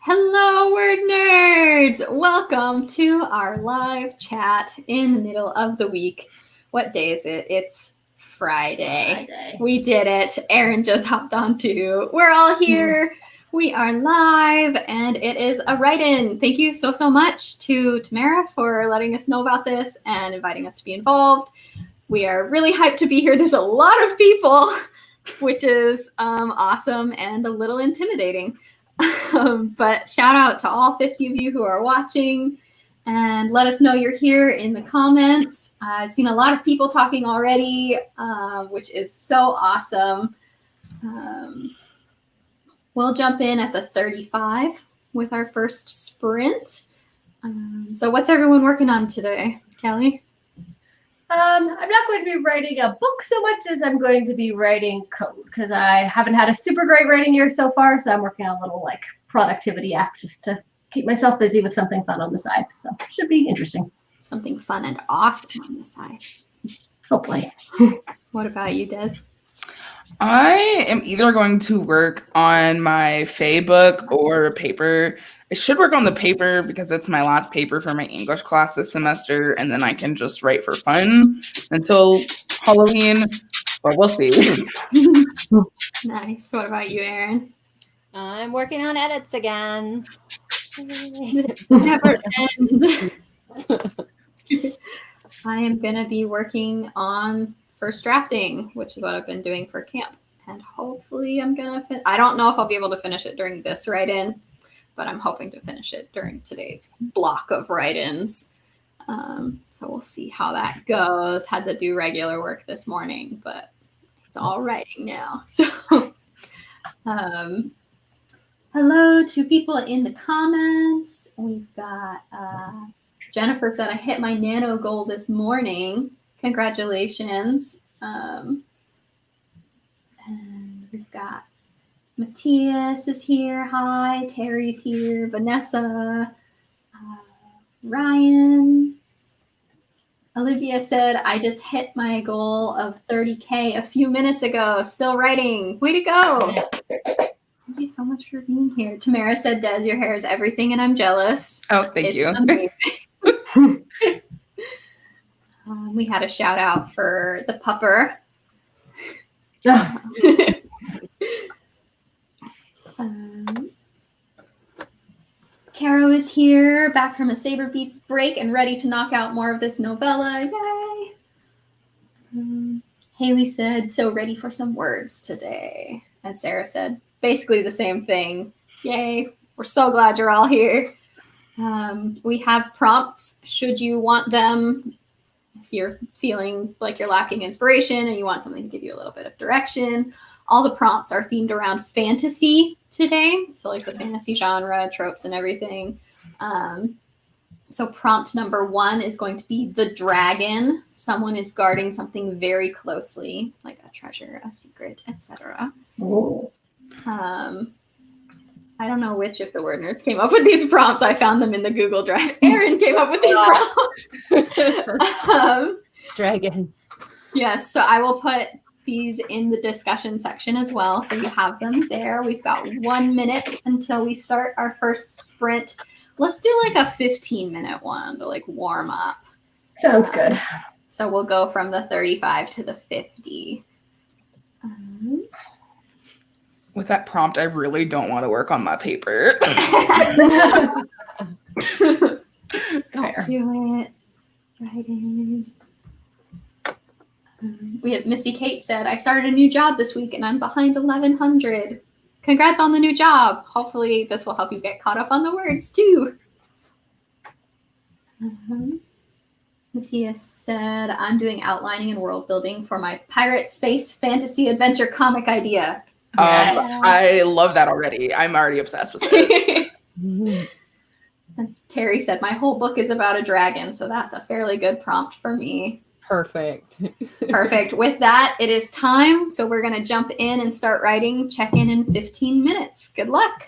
Hello, word nerds! Welcome to our live chat in the middle of the week. What day is it? It's Friday. We did it. Erin just hopped on too. We're all here. We are live, and it is a write-in. Thank you so much to Tamara for letting us know about this and inviting us to be involved. We are really hyped to be here. There's a lot of people, which is awesome and a little intimidating. But shout out to all 50 of you who are watching, and let us know you're here in the comments. I've seen a lot of people talking already, which is so awesome. We'll jump in at the 35 with our first sprint. So what's everyone working on today? Kelly? I'm not going to be writing a book so much as I'm going to be writing code, because I haven't had a super great writing year so far, so I'm working on a little productivity app just to keep myself busy with something fun on the side. So it should be interesting. Something fun and awesome on the side. Hopefully. What about you, Des? I am either going to work on my Faye book or paper. I should work on the paper because it's my last paper for my English class this semester, and then I can just write for fun until Halloween, but we'll see. Nice. What about you, Erin? I'm working on edits again. Never end. I am going to be working on first drafting, which is what I've been doing for camp. And hopefully I'm going to I don't know if I'll be able to finish it during this write-in, but I'm hoping to finish it during today's block of write-ins. So we'll see how that goes. Had to do regular work this morning, but it's all writing now. So hello to people in the comments. We've got Jennifer said, I hit my nano goal this morning. Congratulations. And we've got Matthias is here. Hi. Terry's here. Vanessa. Ryan. Olivia said, I just hit my goal of 30K a few minutes ago. Still writing. Way to go. Thank you so much for being here. Tamara said, Des, your hair is everything and I'm jealous. Oh, thank you. Amazing. We had a shout out for the pupper. Caro is here, back from a Saber Beats break and ready to knock out more of this novella. Yay! Haley said, so ready for some words today. And Sarah said, basically the same thing. Yay! We're so glad you're all here. We have prompts should you want them. If you're feeling like you're lacking inspiration and you want something to give you a little bit of direction. All the prompts are themed around fantasy today. So like the fantasy genre, tropes and everything. So prompt number 1 is going to be the dragon. Someone is guarding something very closely, like a treasure, a secret, etc. I don't know which of the word nerds came up with these prompts. I found them in the Google Drive. Erin came up with these prompts. Dragons. Yes, so I will put these in the discussion section as well, so you have them there. We've got 1 minute until we start our first sprint. Let's do like a 15-minute one to warm up. Sounds good. So we'll go from the 35 to the 50. With that prompt, I really don't want to work on my paper. Don't do it. Writing. We have Missy Kate said, I started a new job this week and I'm behind 1100. Congrats on the new job. Hopefully this will help you get caught up on the words too. Matthias said, I'm doing outlining and world building for my pirate space fantasy adventure comic idea. Yes. I love that already. I'm already obsessed with it. And Terry said, my whole book is about a dragon, so that's a fairly good prompt for me. Perfect. Perfect. With that, it is time. So we're going to jump in and start writing. Check in 15 minutes. Good luck.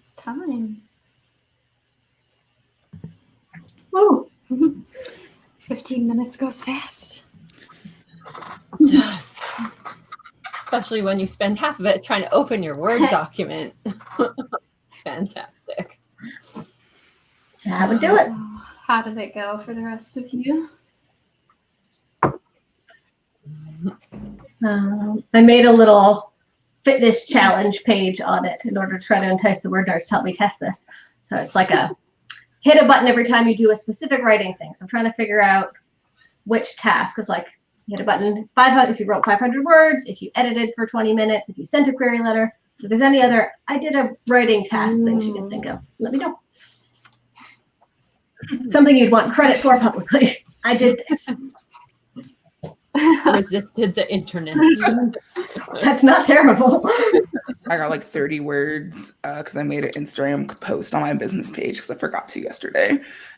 It's time. Woo. 15 minutes goes fast. Yes. Especially when you spend half of it trying to open your Word document. Fantastic. That would do it. Oh, how did it go for the rest of you? I made a little fitness challenge page on it in order to try to entice the word nerds to help me test this. So it's like a hit a button every time you do a specific writing thing. So I'm trying to figure out which task. It's like hit a button 500 if you wrote 500 words, if you edited for 20 minutes, if you sent a query letter. So if there's any other I did a writing task things you can think of, let me know. Something you'd want credit for publicly. I did this. Resisted the internet. That's not terrible. I got like 30 words because I made an Instagram post on my business page because I forgot to yesterday.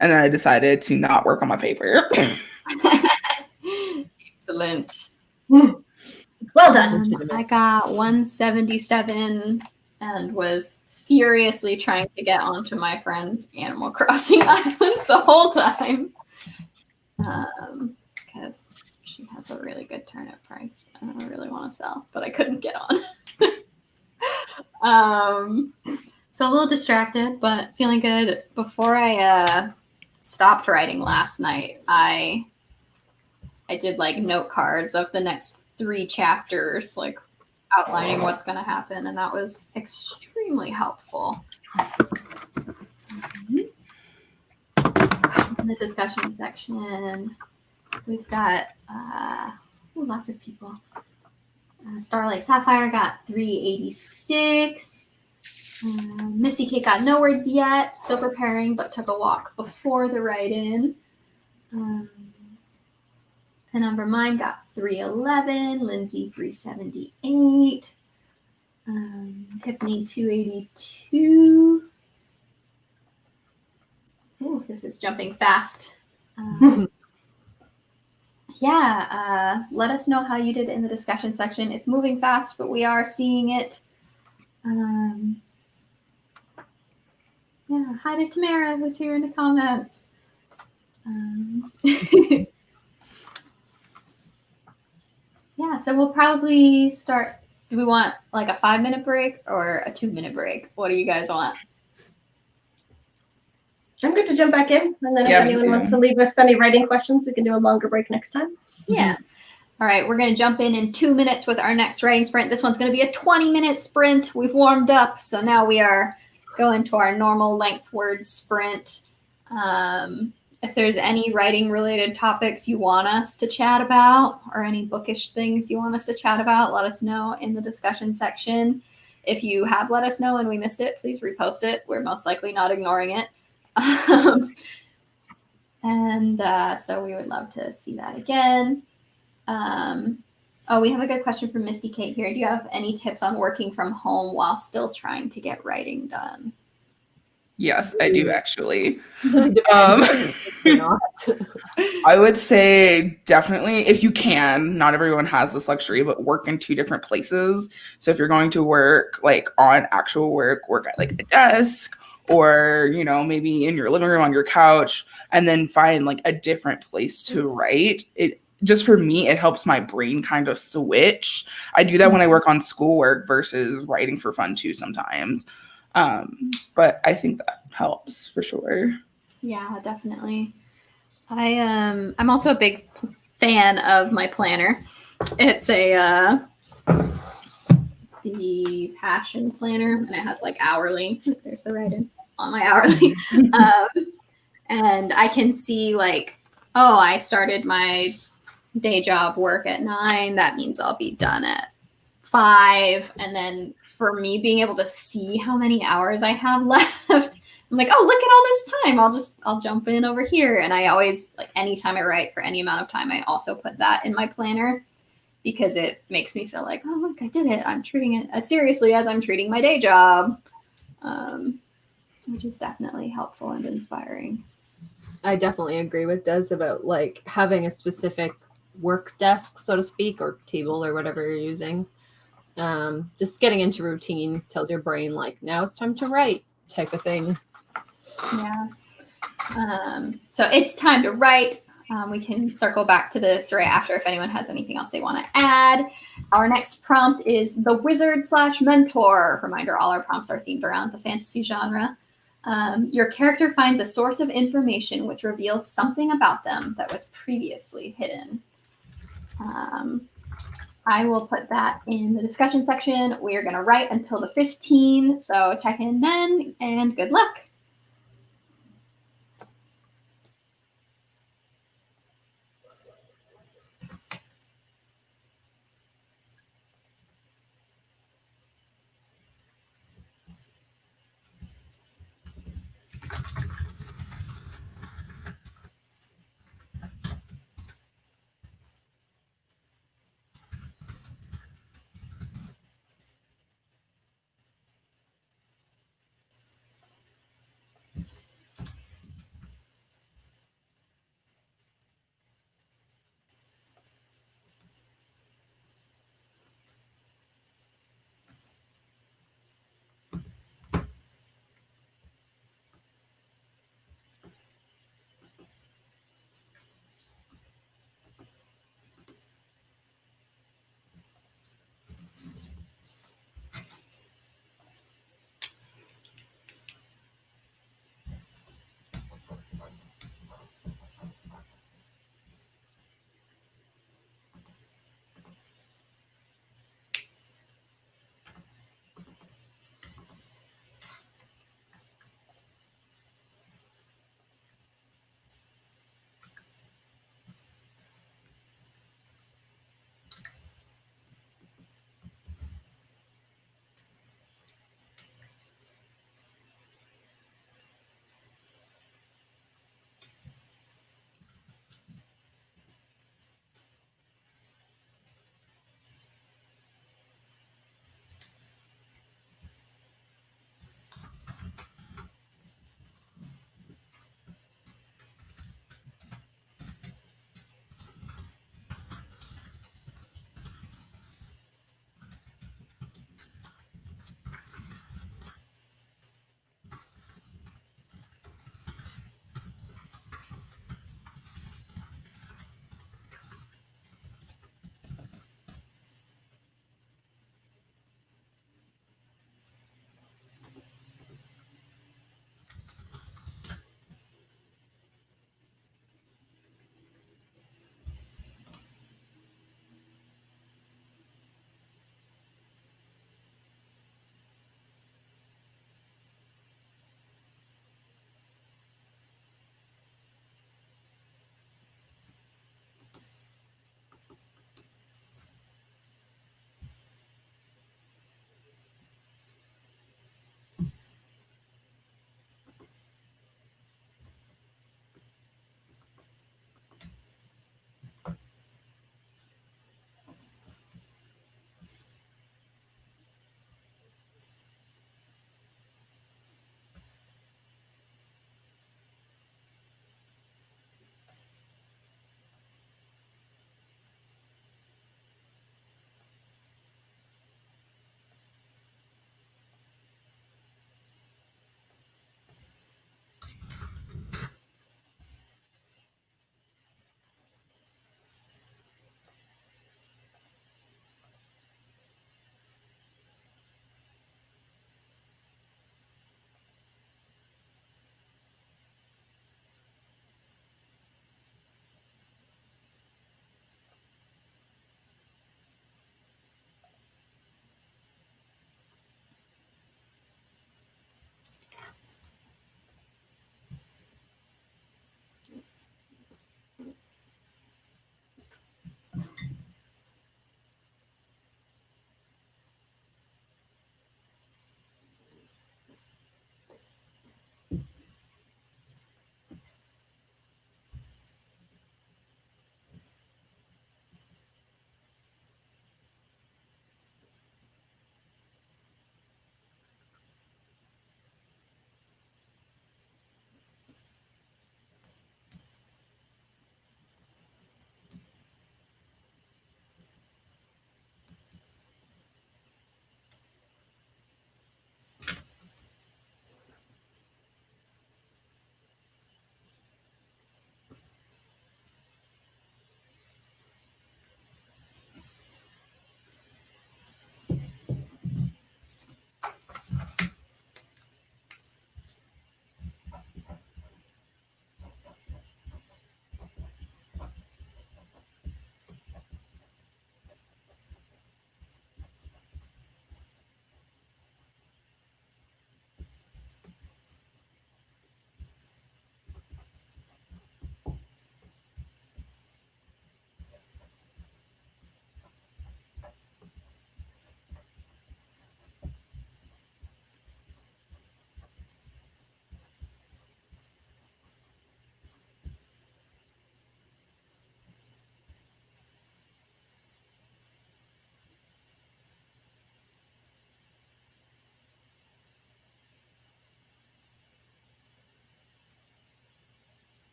And then I decided to not work on my paper. Excellent. Well done. I got 177 and was furiously trying to get onto my friend's Animal Crossing island the whole time. Because she has a really good turnip price and I really want to sell, but I couldn't get on. So a little distracted, but feeling good. Before I stopped writing last night, I did like note cards of the next 3 chapters, like outlining what's going to happen, and that was extremely helpful. In the discussion section, we've got lots of people. Starlight Sapphire got 386. Missy Kate got no words yet, still preparing, but took a walk before the write-in. Penumbra Mine got 311. Lindsay 378. Tiffany 282. Oh, this is jumping fast. Let us know how you did in the discussion section. It's moving fast, but we are seeing it. Hi to Tamara, who's here in the comments. So we'll probably start. Do we want like a 5-minute break or a 2-minute break? What do you guys want? I'm good to jump back in. And then if anyone wants to leave us any writing questions, we can do a longer break next time. Yeah. All right, we're going to jump in 2 minutes with our next writing sprint. This one's going to be a 20-minute sprint. We've warmed up, so now we are going to our normal length word sprint. If there's any writing-related topics you want us to chat about or any bookish things you want us to chat about, let us know in the discussion section. If you have let us know and we missed it, please repost it. We're most likely not ignoring it. So we would love to see that again. We have a good question from Misty Kate here. Do you have any tips on working from home while still trying to get writing done? Yes, I do actually. I would say definitely if you can, not everyone has this luxury, but work in 2 different places. So if you're going to work like on actual work at like a desk or, maybe in your living room on your couch and then find like a different place to write. Just for me, it helps my brain kind of switch. I do that when I work on schoolwork versus writing for fun too sometimes. But I think that helps for sure. Yeah, definitely. I'm also a big fan of my planner. It's the Passion Planner, and it has like hourly. There's the write-in on my hourly. And I can see like, I started my day job work at 9. That means I'll be done at 5. And then for me being able to see how many hours I have left, I'm like, look at all this time. I'll jump in over here. And I always, like, anytime I write for any amount of time, I also put that in my planner because it makes me feel like, look, I did it. I'm treating it as seriously as I'm treating my day job, which is definitely helpful and inspiring. I definitely agree with Des about like having a specific work desk, so to speak, or table or whatever you're using. Just getting into routine tells your brain like, now it's time to write. type of thing. Yeah. So it's time to write. We can circle back to this right after if anyone has anything else they want to add. Our next prompt is the wizard/mentor. Reminder, all our prompts are themed around the fantasy genre. Your character finds a source of information which reveals something about them that was previously hidden. I will put that in the discussion section. We are going to write until the 15, so check in then, and good luck.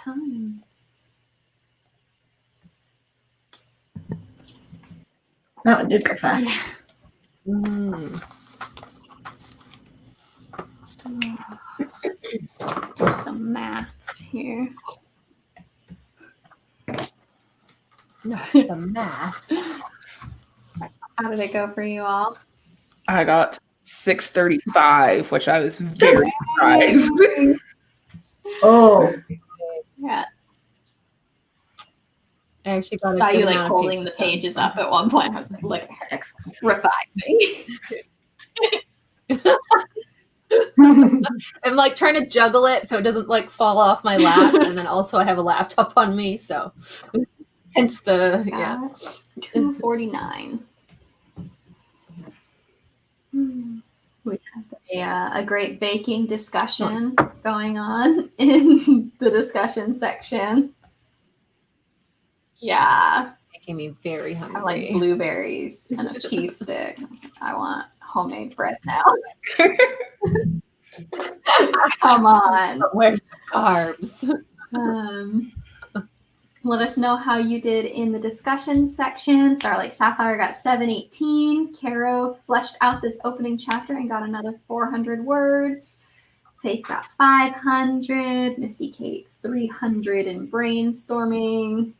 time. That one did go fast. Mm. Do some maths here. Not the maths. How did it go for you all? I got 635, which I was very surprised. Oh, Yeah, I actually got I a saw good you like amount of holding the done. pages up at one point. I was like, look at her, excellent. revising. I'm like trying to juggle it so it doesn't like fall off my lap, and then also I have a laptop on me, so hence the 249. We have a great baking discussion going on in the discussion section. Yeah. making me very I have hungry. like blueberries and a cheese stick. I want homemade bread now. Come on. But where's the carbs? Let us know how you did in the discussion section. Starlight Sapphire got 718. Caro fleshed out this opening chapter and got another 400 words. Faith got 500. Misty Kate 300 in brainstorming.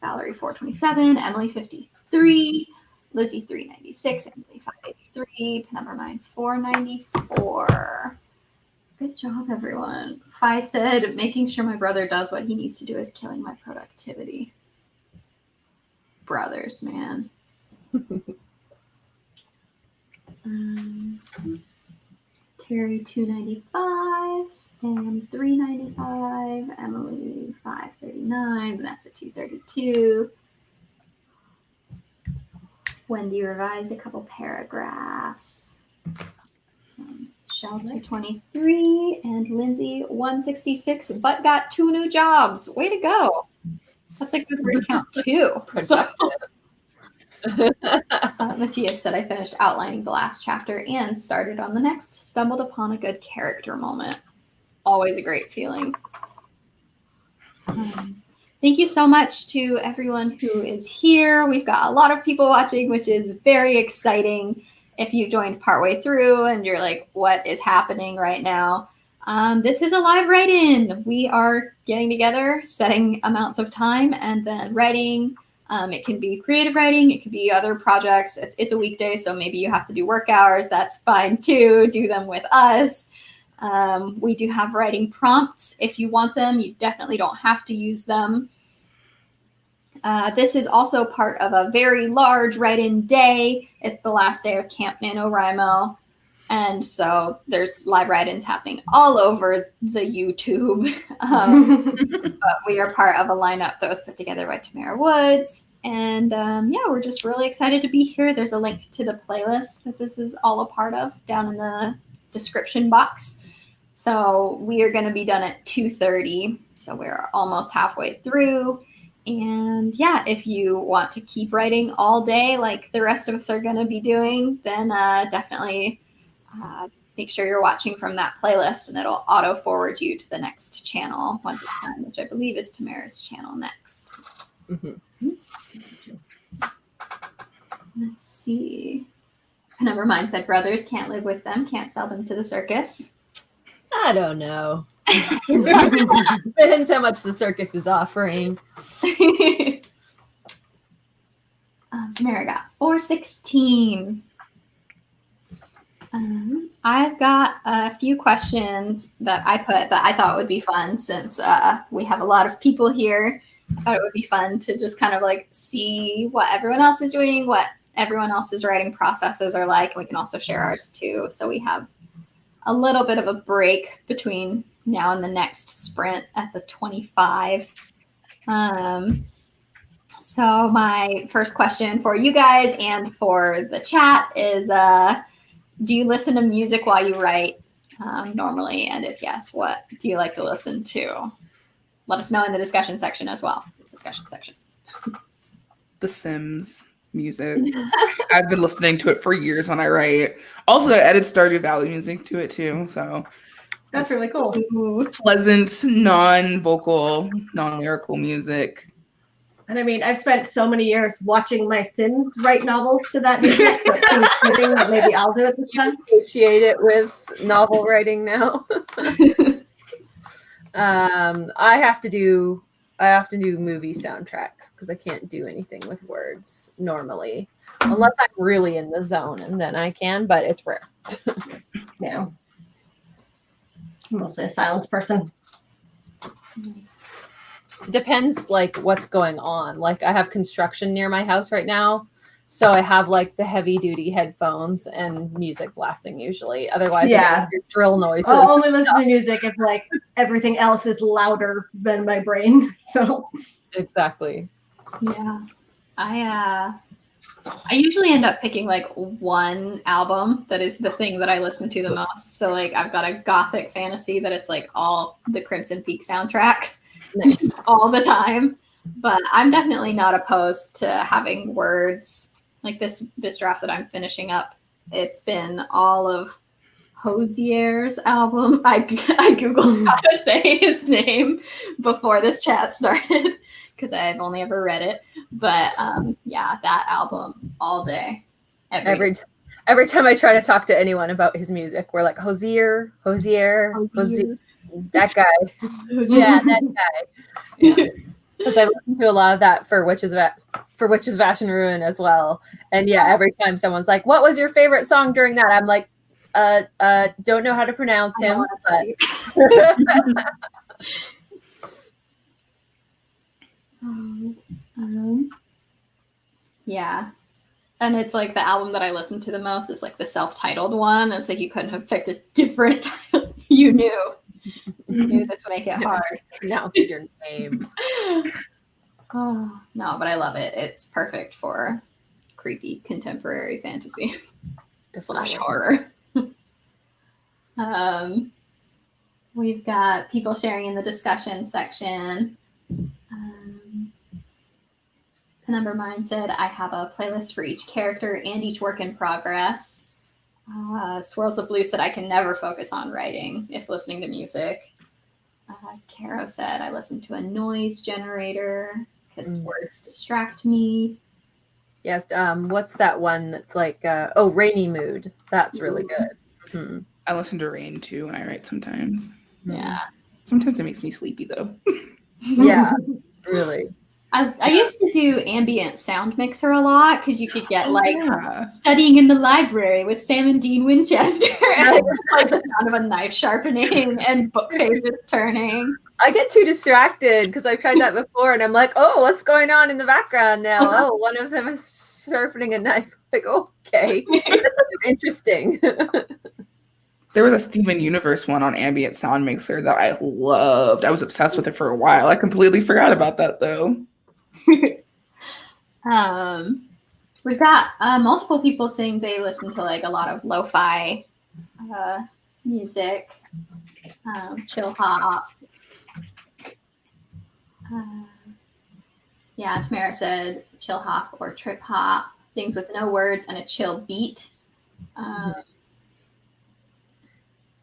Valerie 427. Emily 53. Lizzie 396. Emily 583. Penumbra Mine 494. Good job, everyone. Fi said, making sure my brother does what he needs to do is killing my productivity. Brothers, man. Terry 295, Sam 395, Emily 539, Vanessa 232. Wendy revised a couple paragraphs. Shell 223 and Lindsay 166, but got 2 new jobs. Way to go. That's a good word count too. Matthias said, I finished outlining the last chapter and started on the next. Stumbled upon a good character moment. Always a great feeling. Thank you so much to everyone who is here. We've got a lot of people watching, which is very exciting. If you joined partway through and you're like, what is happening right now? This is a live write-in. We are getting together, setting amounts of time, and then writing. It can be creative writing. It could be other projects. It's a weekday, so maybe you have to do work hours. That's fine too. Do them with us. We do have writing prompts. If you want them, you definitely don't have to use them. This is also part of a very large write-in day. It's the last day of Camp NaNoWriMo. And so there's live write-ins happening all over the YouTube. But we are part of a lineup that was put together by Tamara Woods. And yeah, we're just really excited to be here. There's a link to the playlist that this is all a part of down in the description box. So we are going to be done at 2:30. So we're almost halfway through. And yeah, if you want to keep writing all day like the rest of us are going to be doing, then definitely make sure you're watching from that playlist, and it'll auto forward you to the next channel once it's done, which I believe is Tamara's channel next. Let's see. Never mind, said brothers can't live with them, can't sell them to the circus. I don't know. Depends how much the circus is offering. Tamara got 416. I've got a few questions that I put that I thought would be fun since we have a lot of people here. I thought it would be fun to just kind of like see what everyone else is doing, what everyone else's writing processes are like. We can also share ours too. So we have a little bit of a break between now and the next sprint at the 25. So my first question for you guys and for the chat is, do you listen to music while you write normally? And if yes, what do you like to listen to? Let us know in the discussion section as well. Discussion section. The Sims music. I've been listening to it for years when I write. Also, I added Stardew Valley music to it too. So That's really cool. Pleasant, non-vocal, non-lyrical music. And I mean, I've spent so many years watching my Sims write novels to that music, so it seems fitting that maybe I'll do it this time. Associate it with novel writing now. I have to do movie soundtracks because I can't do anything with words normally, unless I'm really in the zone, and then I can, but it's rare. Yeah. I'm mostly a silence person. Nice. Depends like what's going on. Like I have construction near my house right now, so I have like the heavy duty headphones and music blasting usually. Otherwise, Yeah. I hear drill noises. I'll only listen to music if like everything else is louder than my brain. So Exactly. Yeah. I usually end up picking like one album that is the thing that I listen to the most. So like I've got a gothic fantasy that it's like all the Crimson Peak soundtrack. Nice. All the time. But I'm definitely not opposed to having words like this draft that I'm finishing up. It's been all of Hosier's album. I googled how to say his name before this chat started because I've only ever read it. But yeah, that album all day. Every time I try to talk to anyone about his music, we're like Hosier, that guy. Yeah, that guy. Yeah. Because I listen to a lot of that for Witches of Vash and Ruin as well. And yeah, every time someone's like, "What was your favorite song during that?" I'm like, don't know how to pronounce him. Yeah. And it's like the album that I listen to the most is like the self-titled one. It's like you couldn't have picked a different title. You knew this would make it hard. Now your name. Oh, no, but I love it. It's perfect for creepy contemporary fantasy / horror. We've got people sharing in the discussion section. Penumbra Mind said, I have a playlist for each character and each work in progress. Swirls of Blue said, I can never focus on writing if listening to music. Caro said, I listen to a noise generator because words distract me. Yes. What's that one that's like, Rainy Mood. That's really good. Mm-hmm. I listen to rain too when I write sometimes. Yeah. Sometimes it makes me sleepy though. Yeah, really. I used to do ambient sound mixer a lot because you could get studying in the library with Sam and Dean Winchester. And it was like the sound of a knife sharpening and book pages turning. I get too distracted because I've tried that before and I'm like, oh, what's going on in the background now? Oh, one of them is sharpening a knife. Like, okay, that's interesting. There was a Steven Universe one on ambient sound mixer that I loved. I was obsessed with it for a while. I completely forgot about that though. We've got multiple people saying they listen to like a lot of lo-fi music, chill hop. Yeah, Tamara said chill hop or trip hop, things with no words and a chill beat.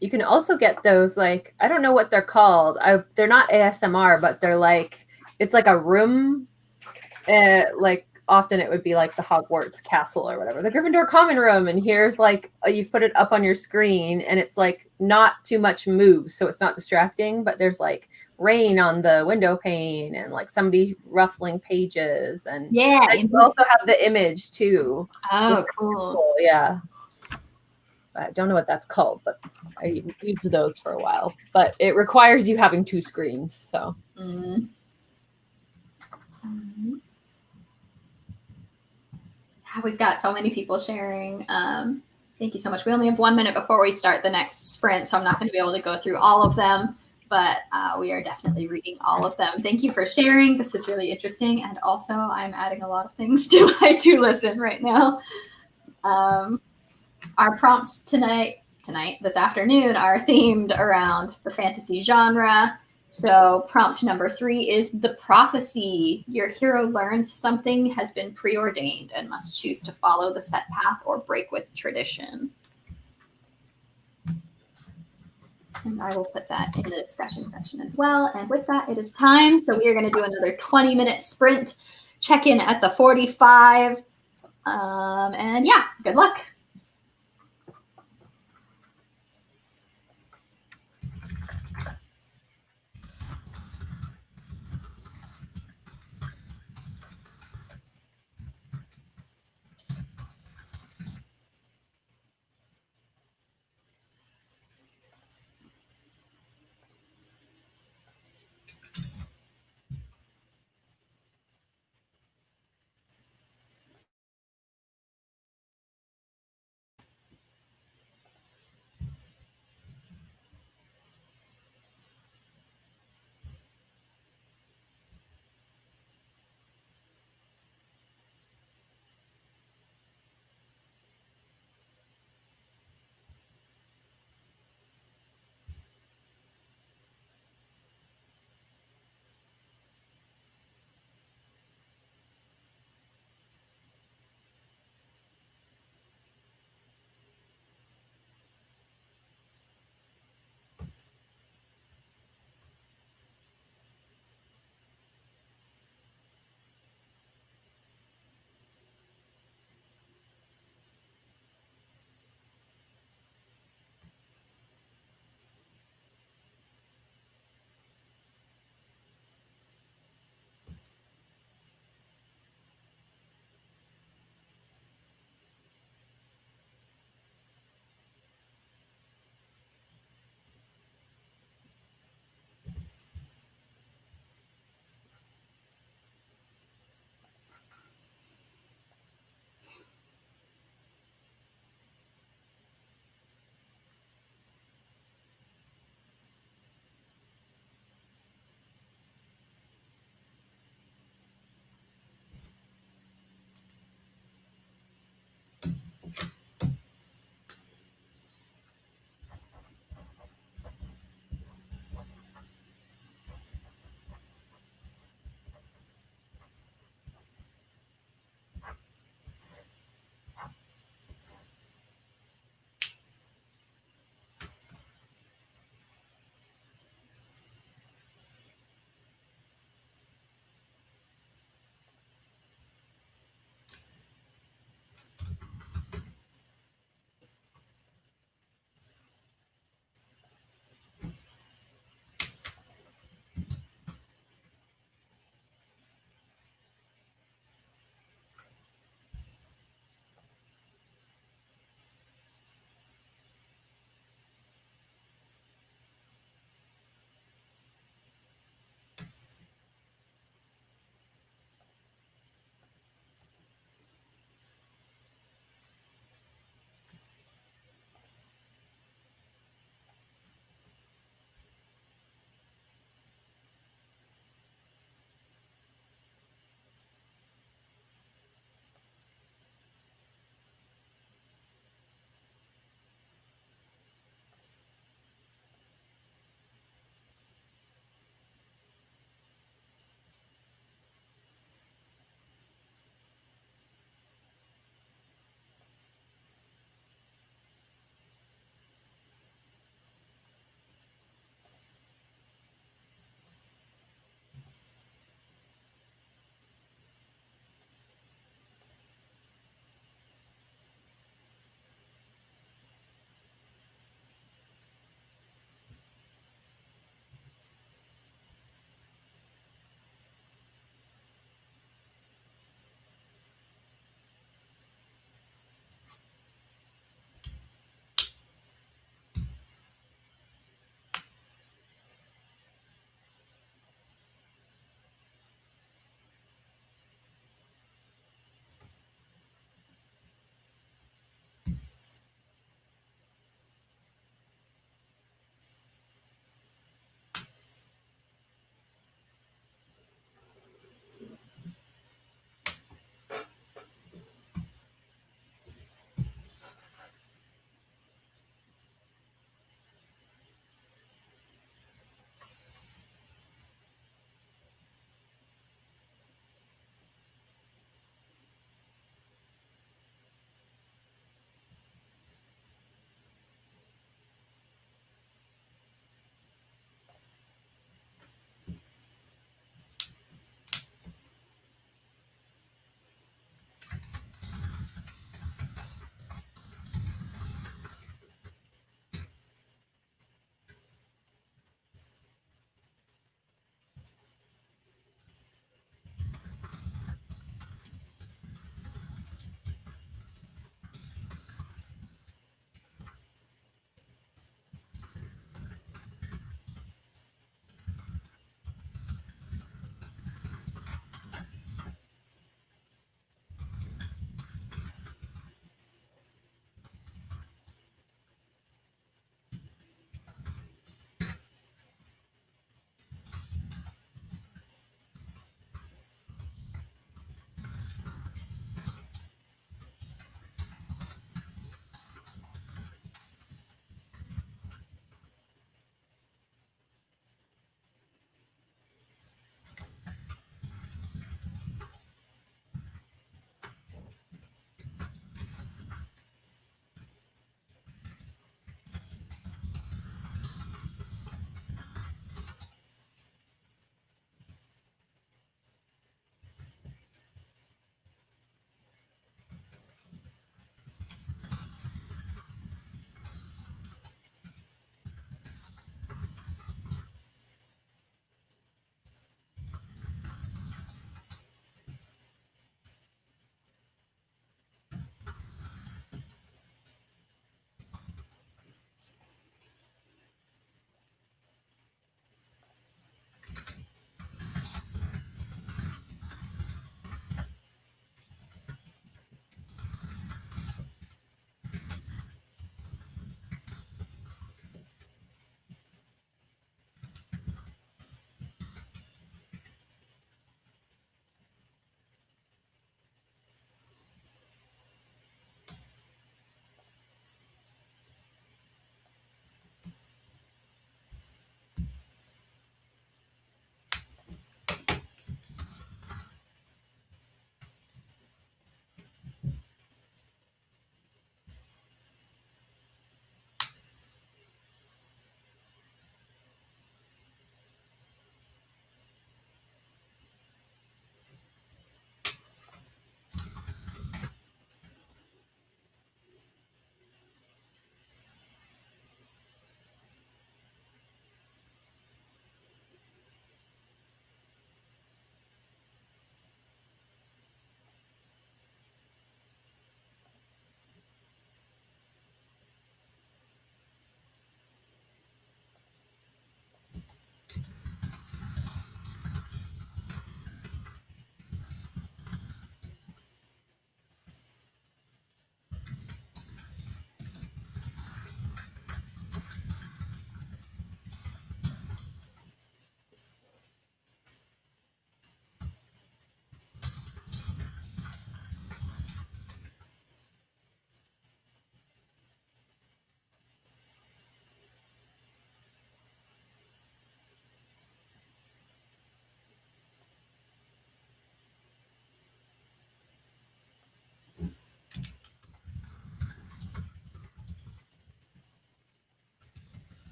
You can also get those, like, I don't know what they're called. They're not ASMR, but they're like, it's like a room. Like often it would be like the Hogwarts castle or whatever, the Gryffindor common room. And here's like, you put it up on your screen and it's like not too much moves. So it's not distracting, but there's like rain on the window pane and like somebody rustling pages. And yeah, you also have the image too. Oh, cool. Yeah. I don't know what that's called, but I used those for a while. But it requires you having two screens. So. We've got so many people sharing. Thank you so much. We only have 1 minute before we start the next sprint, so I'm not going to be able to go through all of them, but we are definitely reading all of them. Thank you for sharing. This is really interesting. And also, I'm adding a lot of things to my to listen right now. Our prompts this afternoon are themed around the fantasy genre. So prompt number 3 is the prophecy. Your hero learns something has been preordained and must choose to follow the set path or break with tradition. And I will put that in the discussion section as well. And with that, it is time. So we are going to do another 20-minute sprint, check in at the 45. And yeah, good luck.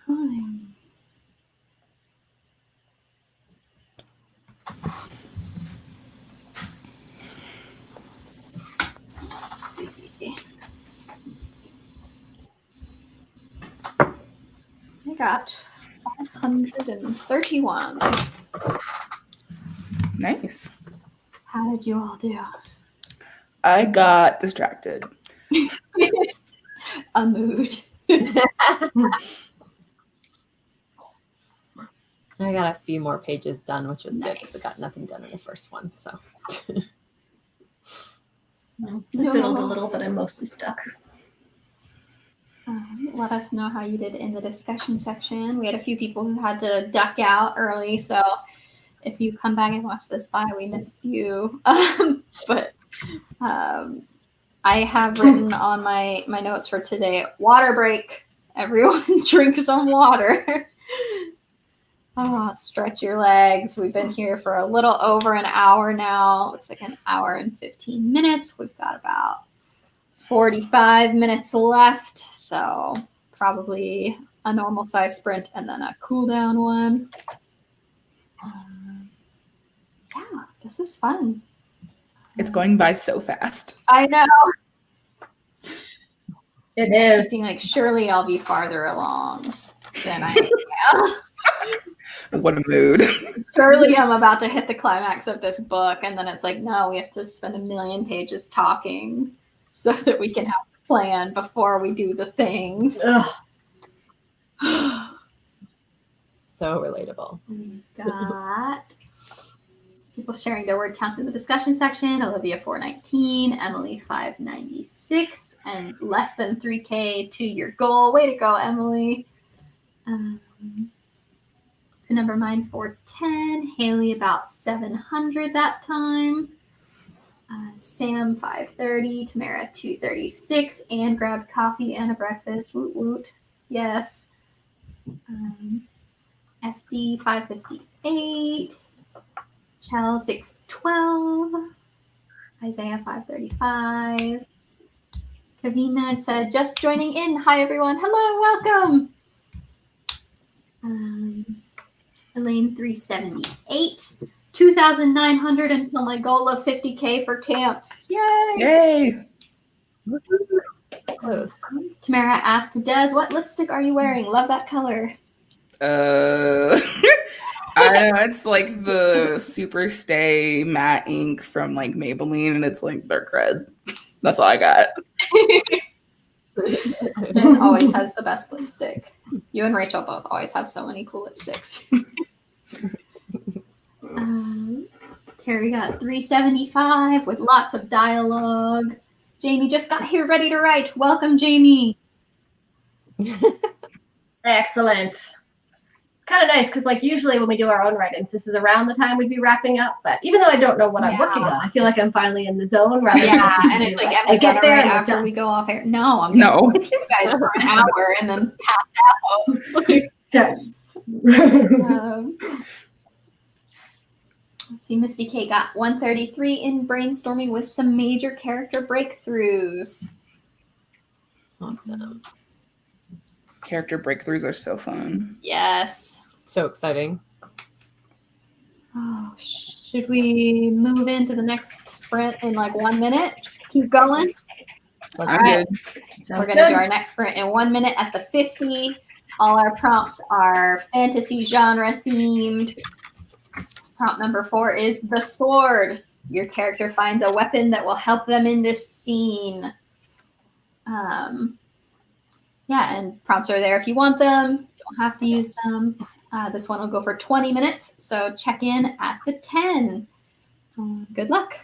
time. Let's see. I got 531. Nice. How did you all do? I got distracted. A mood. I got a few more pages done, which was good because I Nice. got nothing done in the first one. So I fiddled a little, but I'm mostly stuck. Let us know how you did in the discussion section. We had a few people who had to duck out early, so if you come back and watch this by, we missed you. But I have written on my notes for today, water break. Everyone drink some water. Oh, stretch your legs. We've been here for a little over an hour now. Looks like an hour and 15 minutes. We've got about 45 minutes left, so probably a normal size sprint and then a cool down one. Yeah, this is fun. It's going by so fast. I know. It is. Thinking like surely I'll be farther along than I am. What a mood. Surely I'm about to hit the climax of this book, and then it's like, no, we have to spend 1,000,000 pages talking so that we can have a plan before we do the things. Ugh. so relatable. We've got people sharing their word counts in the discussion section. Olivia 419, Emily 596, and less than 3K to your goal. Way to go, Emily. Number mine 410, Haley about 700 that time. Sam 530, Tamara 236, and grabbed coffee and a breakfast. Woot woot. Yes. SD 558, Chell 612, Isaiah 535. Kavina said, just joining in. Hi, everyone. Hello, welcome. Elaine 378, 2,900 until my goal of 50K for camp. Yay! Yay! Close. Tamara asked, Des, what lipstick are you wearing? Love that color. I know, it's like the Super Stay matte ink from like Maybelline, and it's like dark red. That's all I got. Des always has the best lipstick. You and Rachel both always have so many cool lipsticks. Terry got 375 with lots of dialogue. Jamie just got here ready to write. Welcome, Jamie. Excellent. It's kind of nice because like usually when we do our own writings, this is around the time we'd be wrapping up. But even though I don't know what I'm working on, I feel like I'm finally in the zone rather than and it's like I get there right and after we go off air. No, I'm No. gonna with you guys for an hour and then pass out. Let's see, Misty K got 133 in brainstorming with some major character breakthroughs. Awesome. Character breakthroughs are so fun. Yes. So exciting. Oh, should we move into the next sprint in like 1 minute? Just keep going. I'm right. good. We're going to do our next sprint in 1 minute at the 50. All our prompts are fantasy genre themed. Prompt number 4 is the sword. Your character finds a weapon that will help them in this scene. Yeah, and prompts are there if you want them. Don't have to use them. This one will go for 20 minutes, so check in at the 10. Good luck.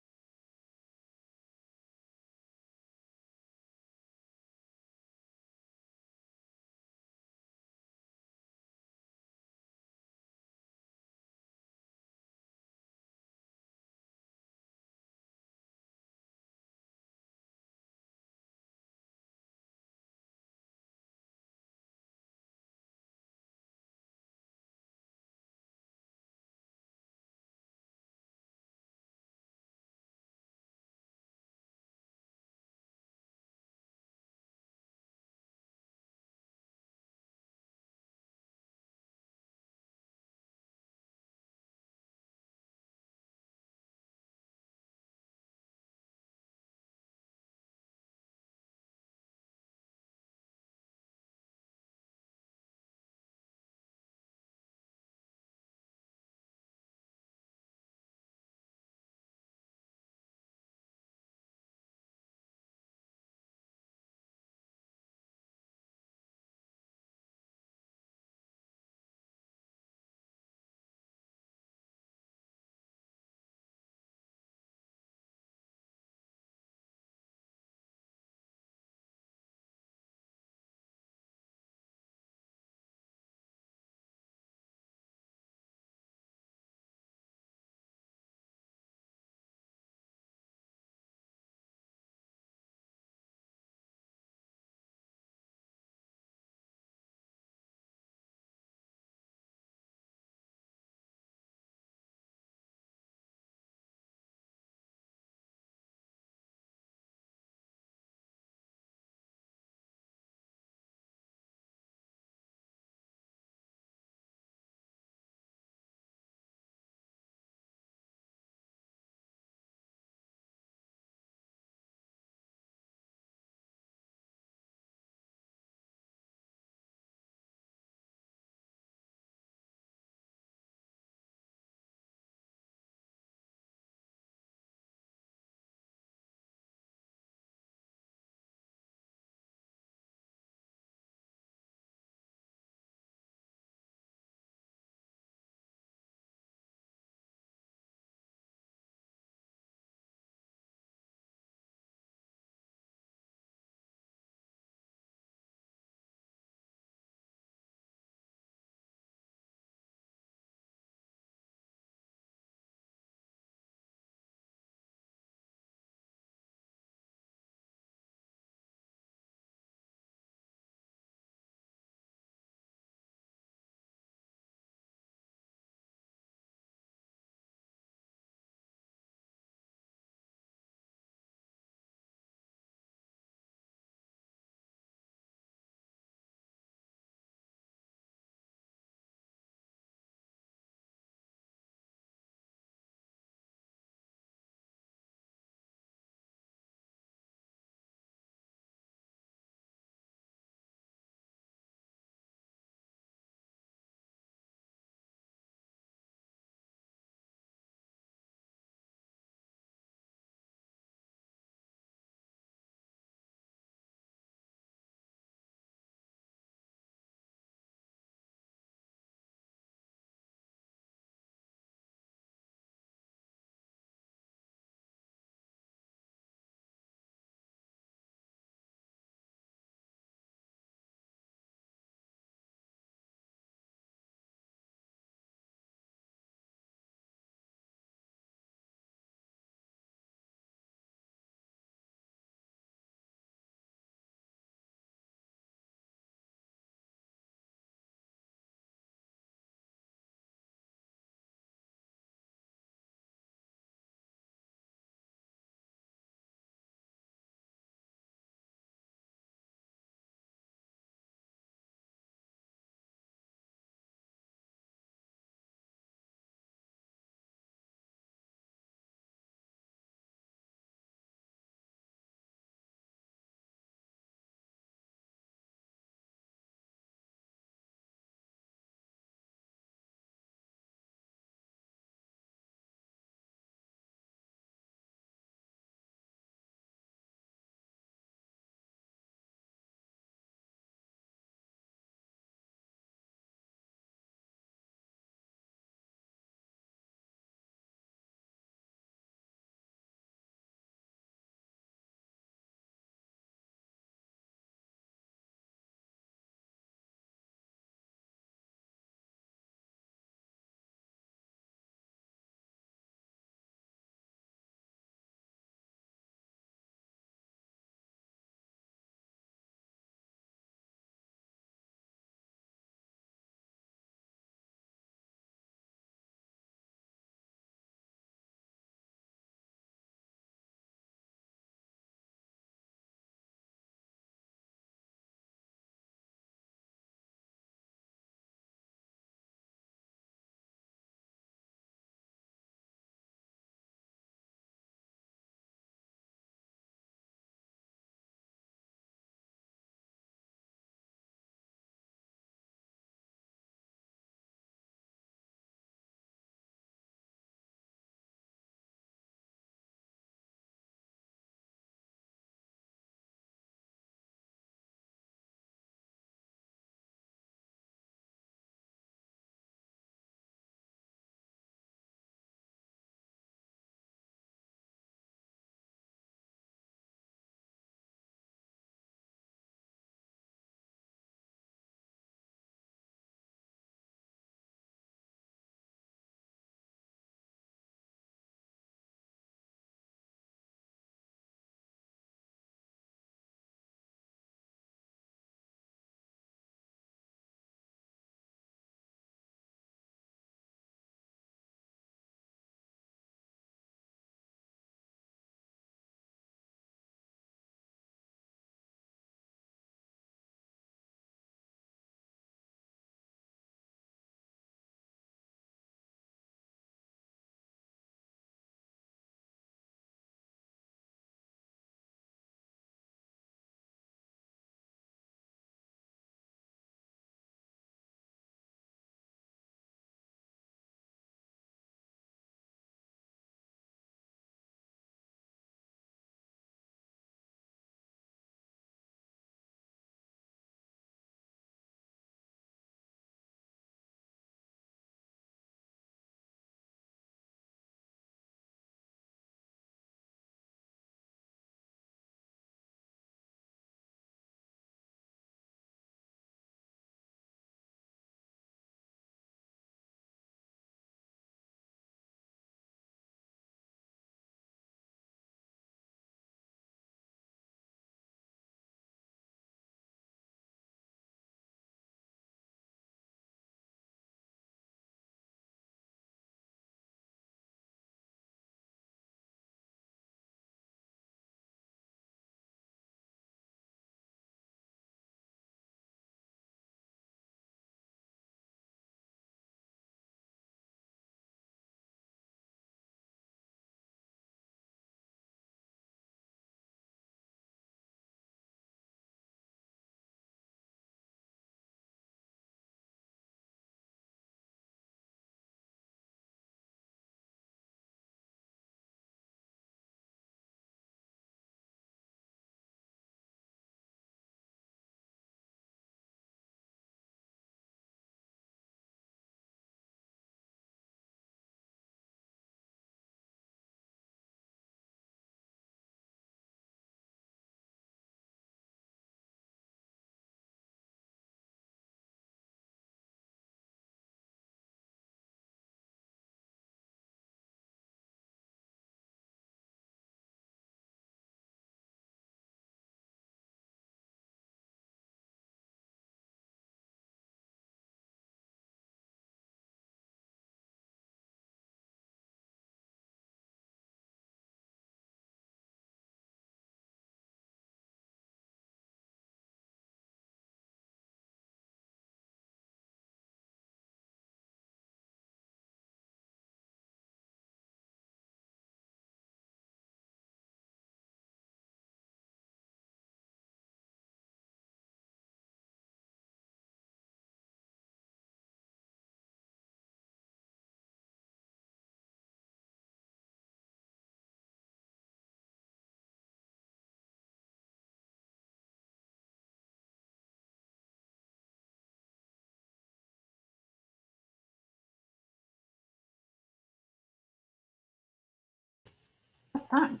That's fine.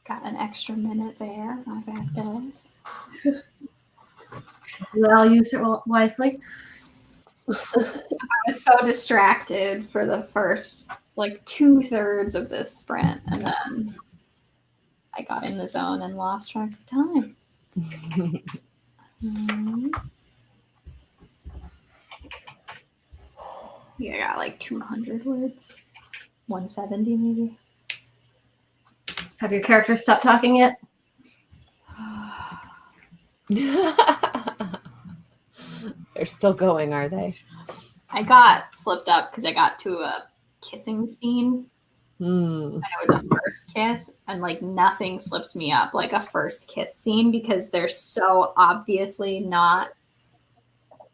Got an extra minute there. My bad, guys. I'll use it wisely. I was so distracted for the first like 2/3 of this sprint, and then I got in the zone and lost track of time. Yeah, I got like 200 words, 170 maybe. Have your characters stopped talking yet? They're still going, are they? I got slipped up because I got to a kissing scene. And it was a first kiss, and like nothing slips me up like a first kiss scene because they're so obviously not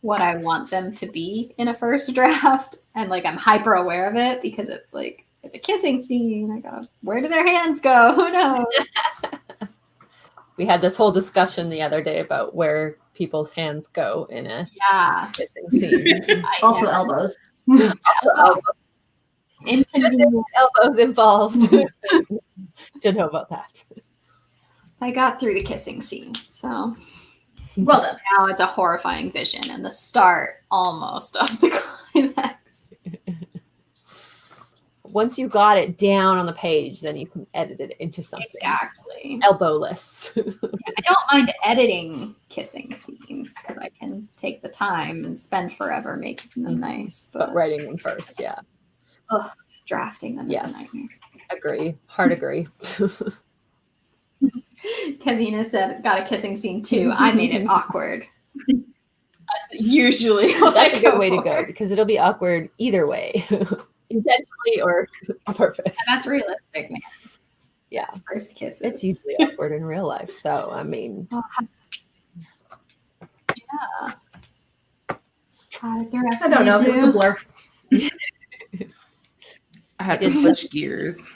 what I want them to be in a first draft. And like I'm hyper aware of it because it's like it's a kissing scene. I go, where do their hands go? Who knows? We had this whole discussion the other day about where people's hands go in a kissing scene. Also elbows. Also elbows. Inconvenient. Elbows involved. Don't know about that. I got through the kissing scene, so Well done. now it's a horrifying vision and the start almost of the climax. Once you got it down on the page, then you can edit it into something. Exactly. Elbowless. I don't mind editing kissing scenes because I can take the time and spend forever making them nice. But writing them first, yeah. Drafting them is a nightmare. Agree. Hard agree. Kavina said, got a kissing scene too. I made it awkward. That's usually That's a good way to go because it'll be awkward either way. Intentionally or on purpose. And that's realistic, man. Yeah. It's first kisses. It's usually awkward in real life. So, I mean. Yeah. The rest I don't know. It was a blur. I had to switch gears.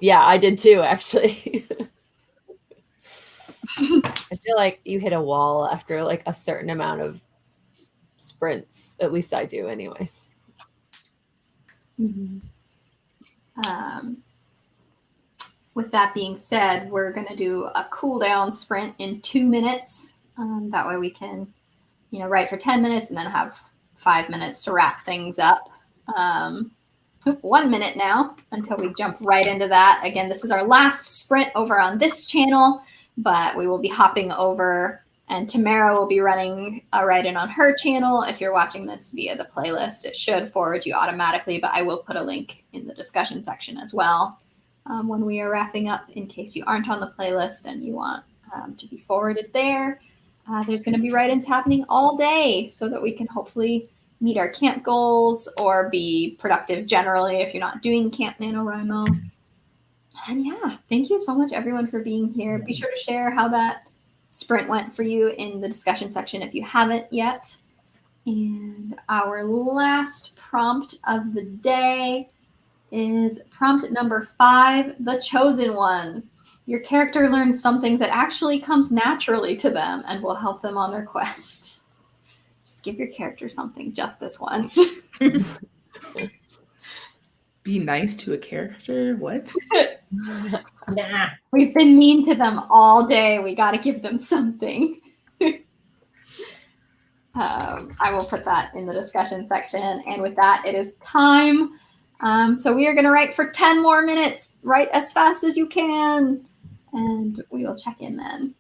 Yeah, I did too, actually. I feel like you hit a wall after like a certain amount of sprints. At least I do, anyways. Mm-hmm. With that being said, we're going to do a cool down sprint in 2 minutes. That way we can, write for 10 minutes and then have 5 minutes to wrap things up. 1 minute now until we jump right into that. Again, this is our last sprint over on this channel, but we will be hopping over and Tamara will be running a write-in on her channel. If you're watching this via the playlist, it should forward you automatically, but I will put a link in the discussion section as well when we are wrapping up in case you aren't on the playlist and you want to be forwarded there. There's going to be write-ins happening all day so that we can hopefully meet our camp goals or be productive generally if you're not doing Camp NaNoWriMo. And yeah, thank you so much everyone for being here. Be sure to share how that sprint went for you in the discussion section if you haven't yet. And our last prompt of the day is prompt number 5, the chosen one. Your character learns something that actually comes naturally to them and will help them on their quest. Just give your character something just this once. Be nice to a character? What? Nah. We've been mean to them all day. We got to give them something. I will put that in the discussion section. And with that, it is time. So we are going to write for 10 more minutes. Write as fast as you can. And we will check in then.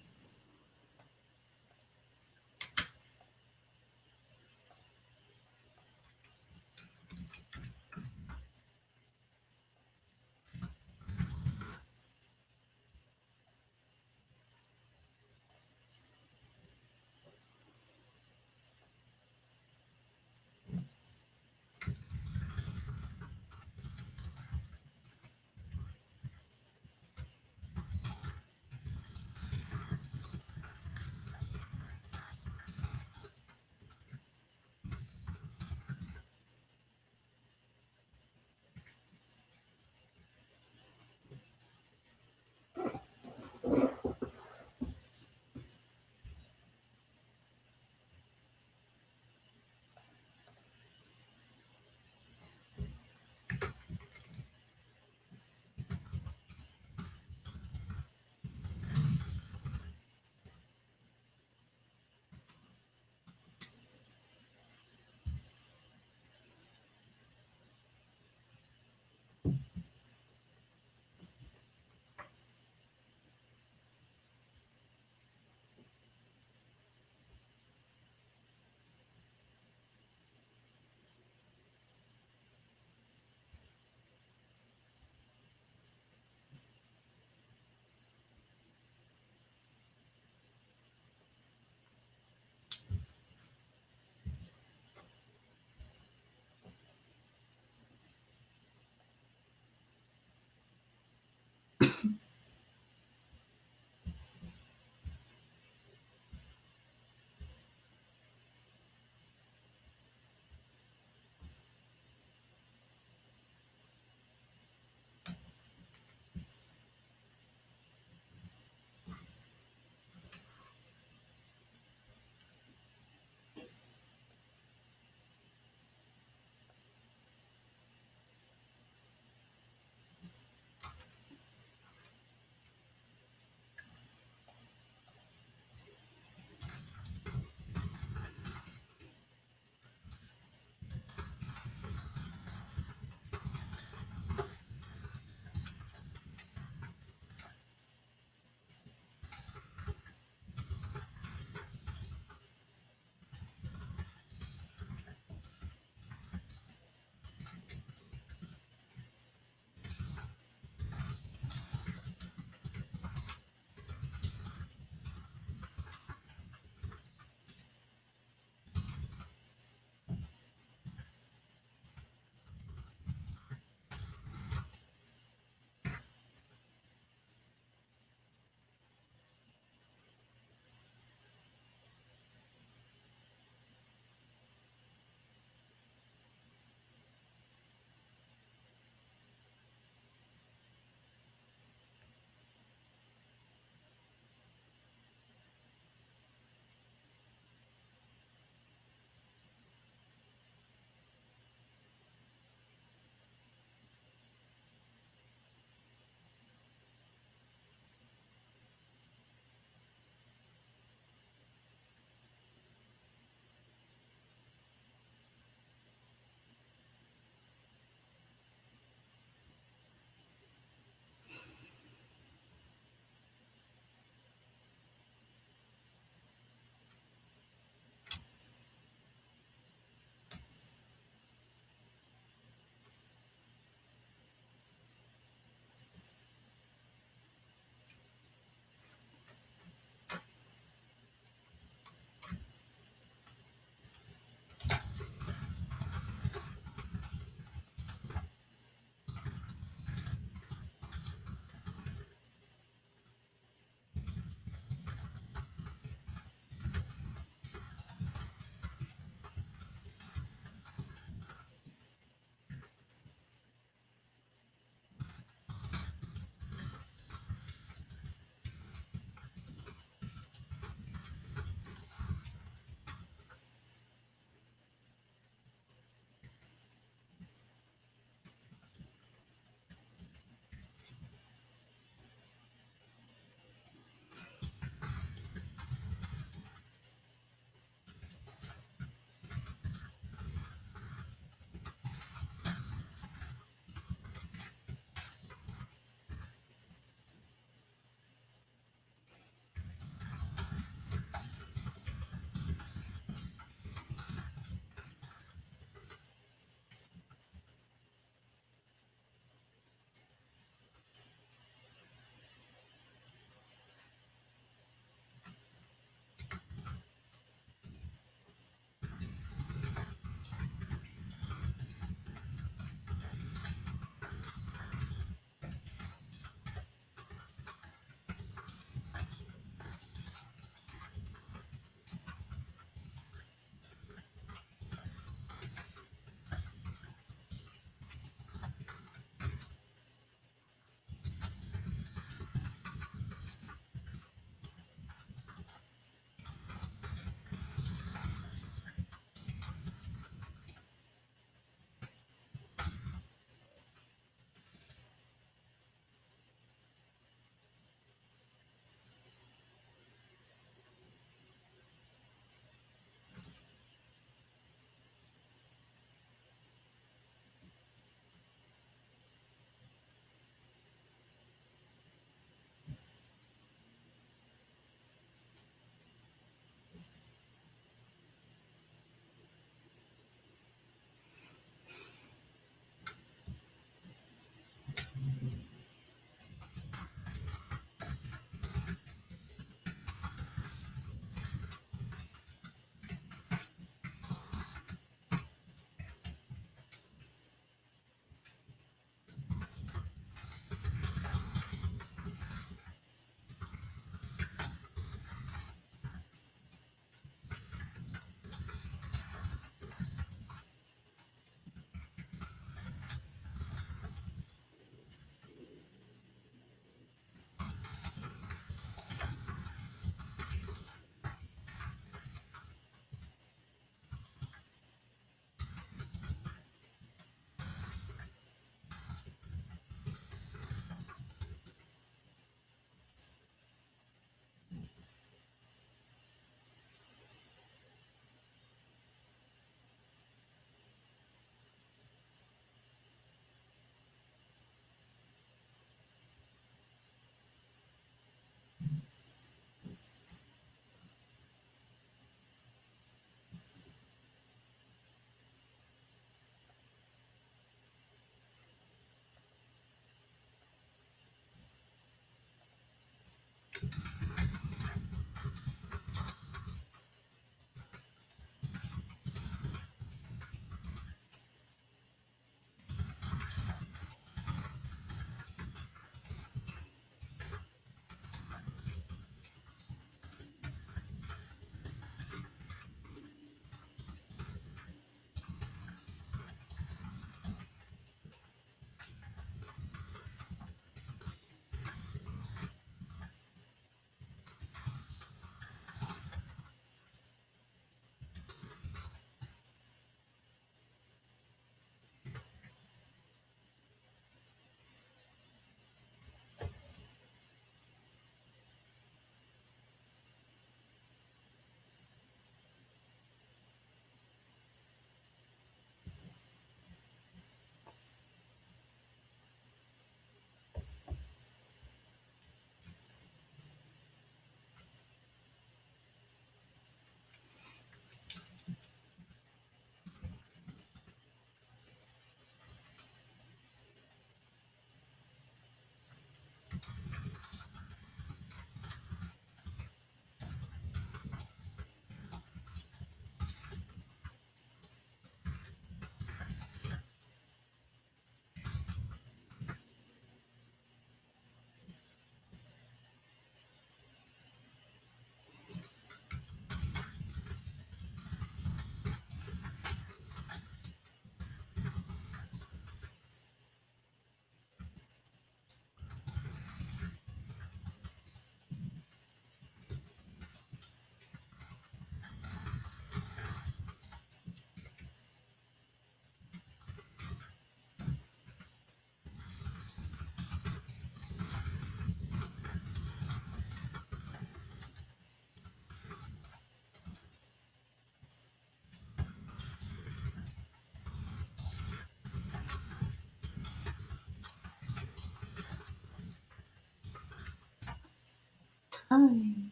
time.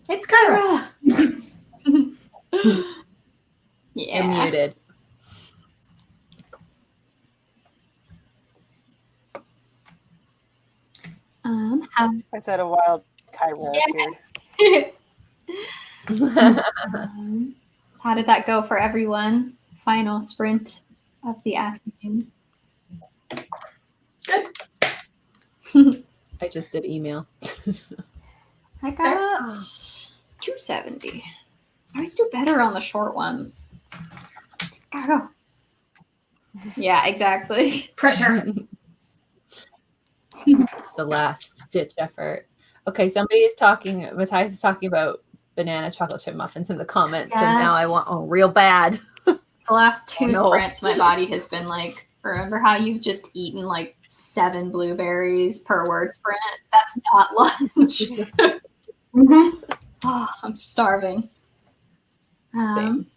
It's Kyra. Yeah. You're muted. I said a wild Kyra appeared. How did that go for everyone? Final sprint of the afternoon. Good. I just did email. I got 270. I always do better on the short ones. Gotta go. Yeah, exactly. Pressure. The last ditch effort. Okay, somebody is talking. Matthias is talking about banana chocolate chip muffins in the comments, and now I Yes. want real bad. The last two no. sprints, my body has been like, remember how you've just eaten like 7 blueberries per word sprint? That's not lunch. Oh, I'm starving. Same.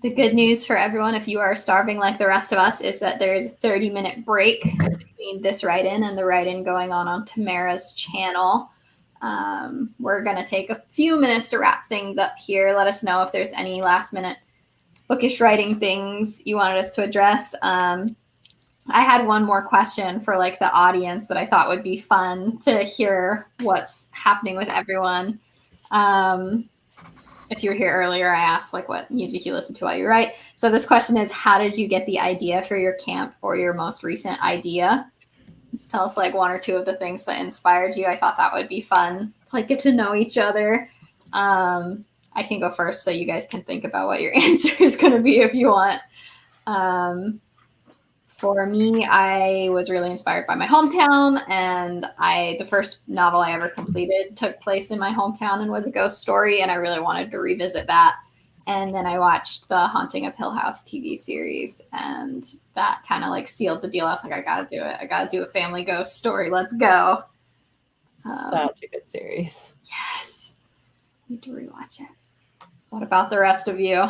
The good news for everyone, if you are starving like the rest of us, is that there is a 30-minute break between this write-in and the write-in going on Tamara's channel. We're going to take a few minutes to wrap things up here. Let us know if there's any last-minute bookish writing things you wanted us to address. I had one more question for like the audience that I thought would be fun to hear what's happening with everyone. If you were here earlier, I asked like what music you listen to while you write. So this question is, how did you get the idea for your camp or your most recent idea? Just tell us like one or two of the things that inspired you. I thought that would be fun to like get to know each other. I can go first so you guys can think about what your answer is going to be if you want. For me, I was really inspired by my hometown, and the first novel I ever completed took place in my hometown and was a ghost story, and I really wanted to revisit that. And then I watched the Haunting of Hill House TV series, and that kind of like sealed the deal. I was like, I gotta do it. I gotta do a family ghost story. Let's go. Such a good series. Yes. Need to rewatch it. What about the rest of you?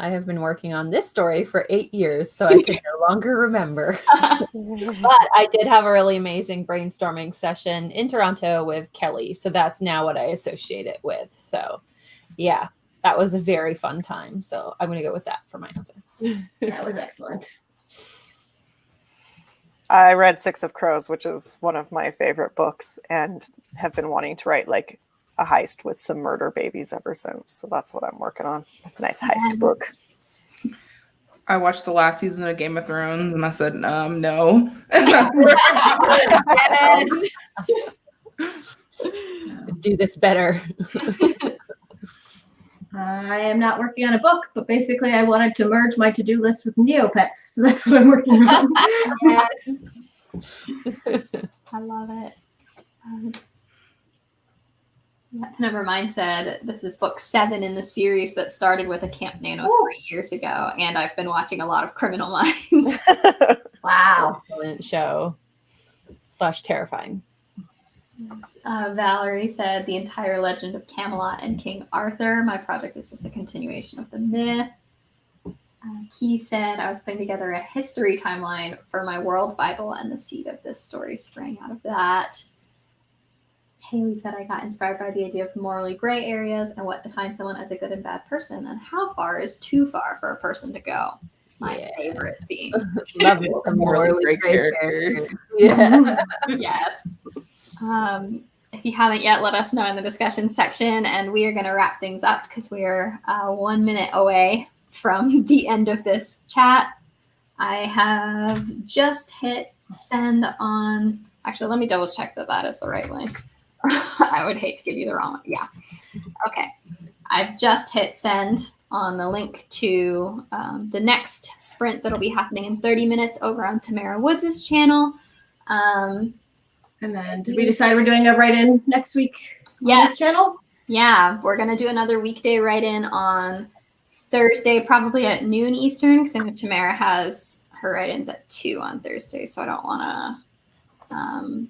I have been working on this story for 8 years, so I can no longer remember. But I did have a really amazing brainstorming session in Toronto with Kelly, so that's now what I associate it with. So, yeah, that was a very fun time. So I'm going to go with that for my answer. That was excellent. I read Six of Crows, which is one of my favorite books, and have been wanting to write like a heist with some murder babies ever since. So that's what I'm working on. A nice heist book. I watched the last season of Game of Thrones and I said, no. Yes. Do this better. I am not working on a book, but basically I wanted to merge my to-do list with Neopets, so that's what I'm working on. Yes. I love it. Nevermind said this is book 7 in the series that started with a Camp Nano 3 years ago, and I've been watching a lot of Criminal Minds. Wow. Excellent show. / terrifying. Valerie said the entire Legend of Camelot and King Arthur. My project is just a continuation of the myth. Key said I was putting together a history timeline for my world Bible, and the seed of this story sprang out of that. Haley said I got inspired by the idea of morally gray areas and what defines someone as a good and bad person, and how far is too far for a person to go. My favorite theme. Love it. The Morally gray great characters. Yeah. Yes. If you haven't yet, let us know in the discussion section, and we are going to wrap things up because we are 1 minute away from the end of this chat. I have just hit send on. Actually, let me double check that is the right link. I would hate to give you the wrong one. Yeah. Okay. I've just hit send on the link to the next sprint that'll be happening in 30 minutes over on Tamara Woods' channel. And then did we decide we're doing a write-in next week on Yes. this channel? Yeah, we're going to do another weekday write-in on Thursday, probably at noon Eastern, because I know Tamara has her write-ins at 2 on Thursday, so I don't want to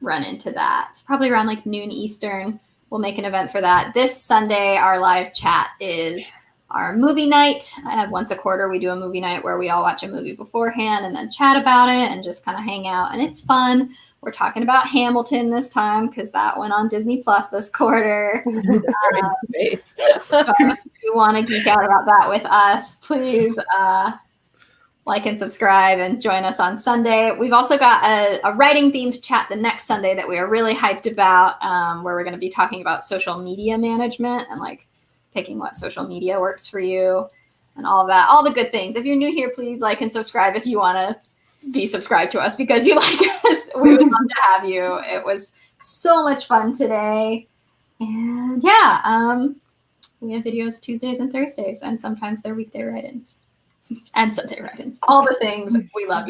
run into that. It's probably around like noon Eastern. We'll make an event for that. This Sunday, our live chat is our movie night. Once a quarter, we do a movie night where we all watch a movie beforehand and then chat about it and just kind of hang out. And it's fun. We're talking about Hamilton this time because that went on Disney Plus this quarter. Space. So if you want to geek out about that with us, please like and subscribe and join us on Sunday. We've also got a writing themed chat the next Sunday that we are really hyped about, where we're going to be talking about social media management and like picking what social media works for you and all of that, all the good things. If you're new here, please like and subscribe if you want to be subscribed to us because you like us. We would love to have you. It was so much fun today. And yeah, we have videos Tuesdays and Thursdays, and sometimes they're weekday write-ins and Sunday write-ins. All the things. We love you.